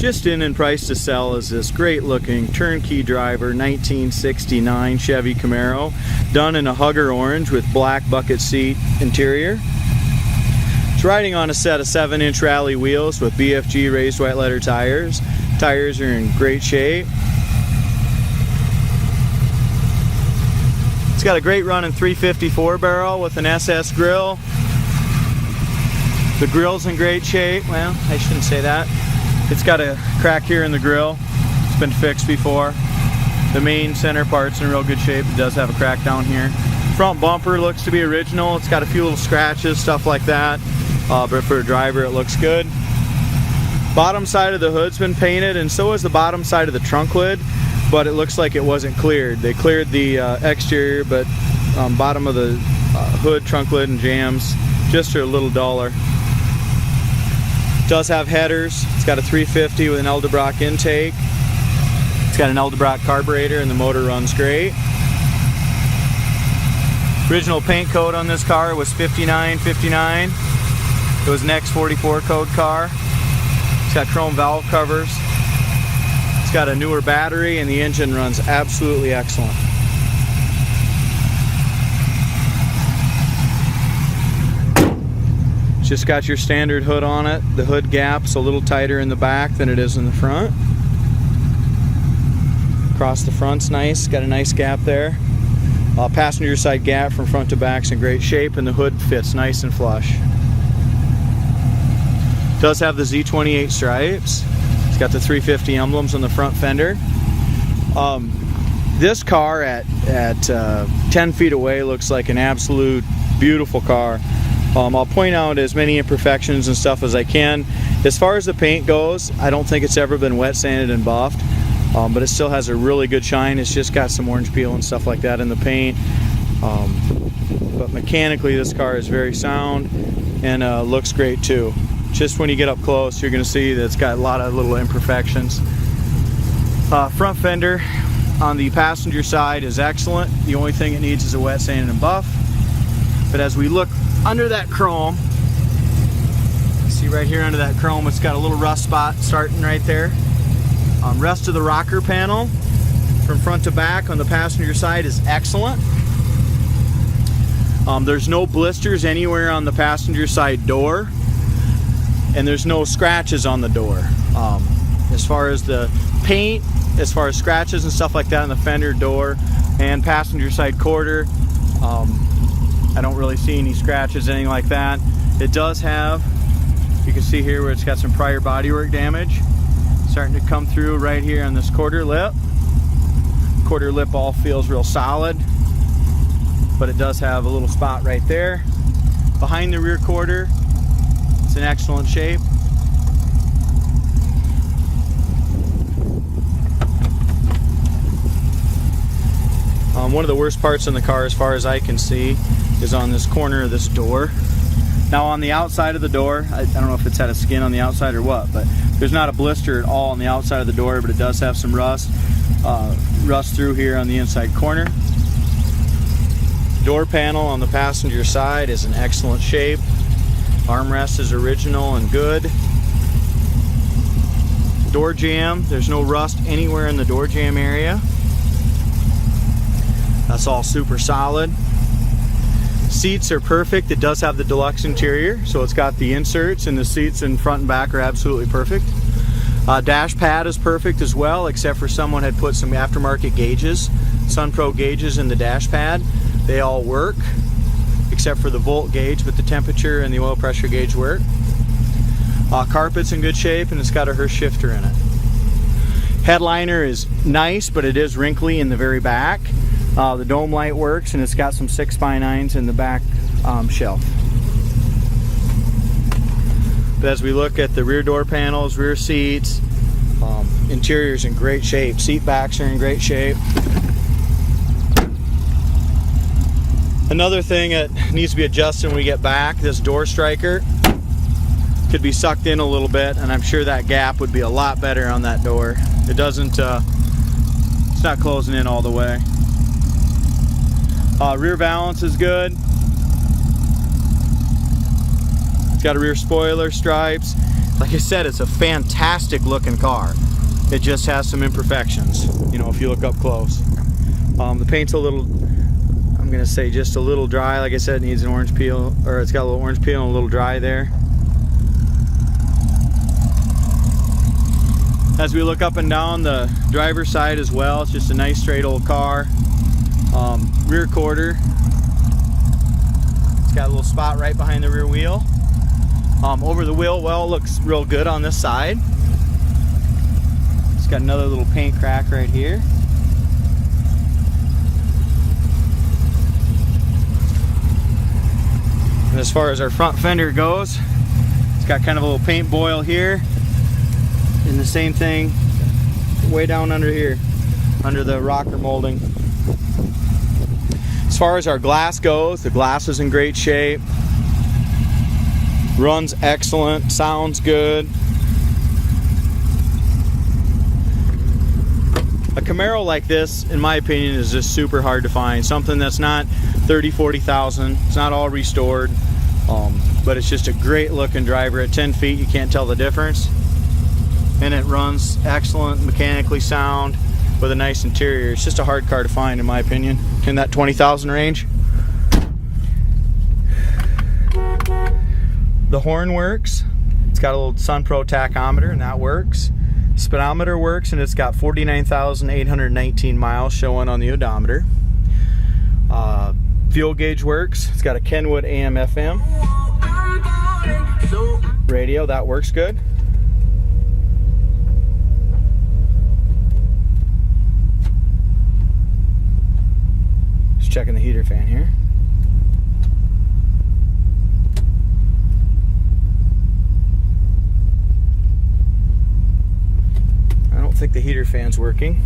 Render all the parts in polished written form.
Just in price to sell is this great looking turnkey driver 1969 Chevy Camaro, done in a Hugger orange with black bucket seat interior. It's riding on a set of 7-inch rally wheels with BFG raised white letter tires. Tires are in great shape. It's got a great running 354 barrel with an SS grill. The grill's in great shape. Well, I shouldn't say that. It's got a crack here in the grill. It's been fixed before. The main center part's in real good shape. It does have a crack down here. Front bumper looks to be original. It's got a few little scratches, stuff like that. But for a driver, it looks good. Bottom side of the hood's been painted, and so is the bottom side of the trunk lid, but it looks like it wasn't cleared. They cleared the exterior, but bottom of the hood, trunk lid, and jams just are a little duller. Does have headers. It's got a 350 with an Edelbrock intake. It's got an Edelbrock carburetor, and the motor runs great. Original paint code on this car was 5959. It was an X44 code car. It's got chrome valve covers. It's got a newer battery, and the engine runs absolutely excellent. Just got your standard hood on it. The hood gap's a little tighter in the back than it is in the front. Across the front's nice, got a nice gap there. Passenger side gap from front to back's in great shape, and the hood fits nice and flush. Does have the Z28 stripes. It's got the 350 emblems on the front fender. This car at 10 feet away looks like an absolute beautiful car. I'll point out as many imperfections and stuff as I can. As far as the paint goes, I don't think it's ever been wet sanded and buffed, but it still has a really good shine. It's just got some orange peel and stuff like that in the paint. But mechanically, this car is very sound and looks great too. Just when you get up close, you're going to see that it's got a lot of little imperfections. Front fender on the passenger side is excellent. The only thing it needs is a wet sand and buff. But as we look under that chrome, see right here under that chrome, it's got a little rust spot starting right there. Rest of the rocker panel from front to back on the passenger side is excellent. There's no blisters anywhere on the passenger side door, and there's no scratches on the door. As far as the paint, as far as scratches and stuff like that on the fender, door, and passenger side quarter, I don't really see any scratches, anything like that. It does have, you can see here where it's got some prior bodywork damage starting to come through right here on this quarter lip. Quarter lip all feels real solid, but it does have a little spot right there. Behind the rear quarter, it's in excellent shape. One of the worst parts in the car, as far as I can see, is on this corner of this door. Now on the outside of the door, I don't know if it's had a skin on the outside or what, but there's not a blister at all on the outside of the door, but it does have some rust through here on the inside corner. Door panel on the passenger side is in excellent shape. Armrest is original and good. Door jamb, there's no rust anywhere in the door jamb area. That's all super solid. Seats are perfect. It does have the deluxe interior, so it's got the inserts, and the seats in front and back are absolutely perfect. Dash pad is perfect as well, except for someone had put some aftermarket gauges, SunPro gauges in the dash pad. They all work, except for the volt gauge, but the temperature and the oil pressure gauge work. Carpet's in good shape, and it's got a Hurst shifter in it. Headliner is nice, but it is wrinkly in the very back. The dome light works, and it's got some 6x9s in the back shelf. But as we look at the rear door panels, rear seats, interior's in great shape. Seat backs are in great shape. Another thing that needs to be adjusted when we get back, this door striker could be sucked in a little bit, and I'm sure that gap would be a lot better on that door. It doesn't, it's not closing in all the way. Rear valance is good. It's got a rear spoiler, stripes. Like I said, it's a fantastic looking car. It just has some imperfections, you know, if you look up close. The paint's a little, I'm gonna say just a little dry. Like I said, it needs an orange peel, or it's got a little orange peel and a little dry there. As we look up and down the driver's side as well, it's just a nice straight old car. Rear quarter, it's got a little spot right behind the rear wheel. Over the wheel well looks real good on this side. It's got another little paint crack right here. And as far as our front fender goes, it's got kind of a little paint boil here. And the same thing way down under here, under the rocker molding. As far as our glass goes, the glass is in great shape. Runs excellent, sounds good. A Camaro like this, in my opinion, is just super hard to find. Something that's not 30, 40,000. It's not all restored, but it's just a great looking driver. At 10 feet, you can't tell the difference. And it runs excellent, mechanically sound, with a nice interior. It's just a hard car to find, in my opinion, in that 20,000 range. The horn works. It's got a little SunPro tachometer, and that works. Speedometer works, and it's got 49,819 miles showing on the odometer. Fuel gauge works. It's got a Kenwood AM/FM radio. That works good. Just checking the heater fan here. I don't think the heater fan's working.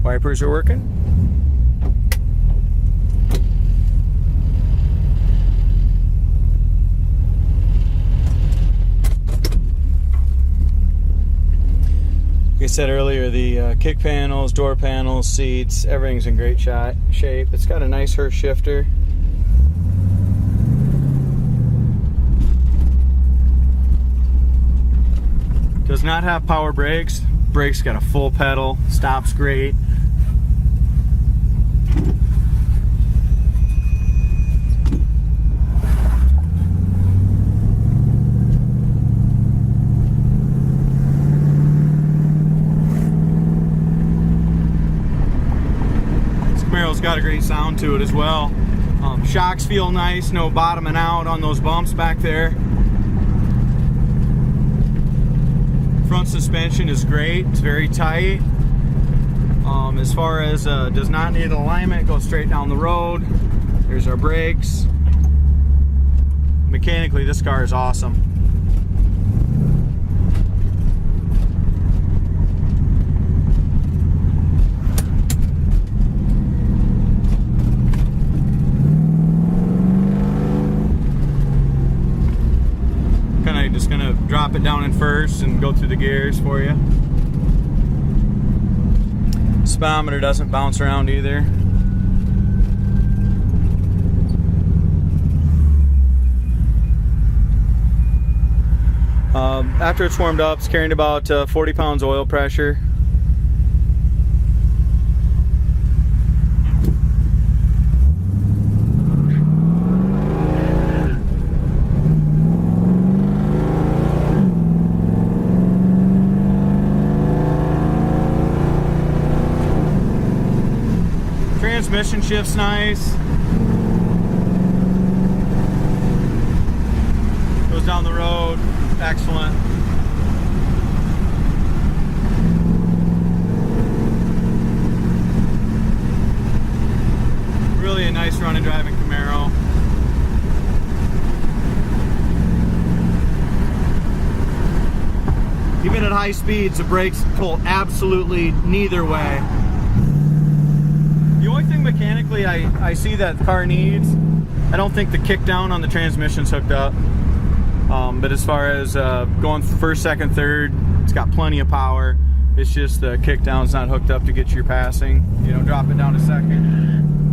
Wipers are working. Like I said earlier, the kick panels, door panels, seats, everything's in great shape. It's got a nice Hurst shifter. Does not have power brakes. Brakes got a full pedal, stops great. This Camaro's got a great sound to it as well. Shocks feel nice, no bottoming out on those bumps back there. Front suspension is great, it's very tight. As far as does not need alignment, goes straight down the road. Here's our brakes. Mechanically, this car is awesome. Just gonna drop it down in first and go through the gears for you. Speedometer doesn't bounce around either. After it's warmed up, it's carrying about 40 pounds oil pressure. Transmission shift's nice. Goes down the road, excellent. Really a nice running driving Camaro. Even at high speeds, the brakes pull absolutely neither way. The only thing mechanically I see that the car needs, I don't think the kick down on the transmission's hooked up. But as far as going first, second, third, it's got plenty of power. It's just the kick down's not hooked up to get your passing. You know, drop it down to second.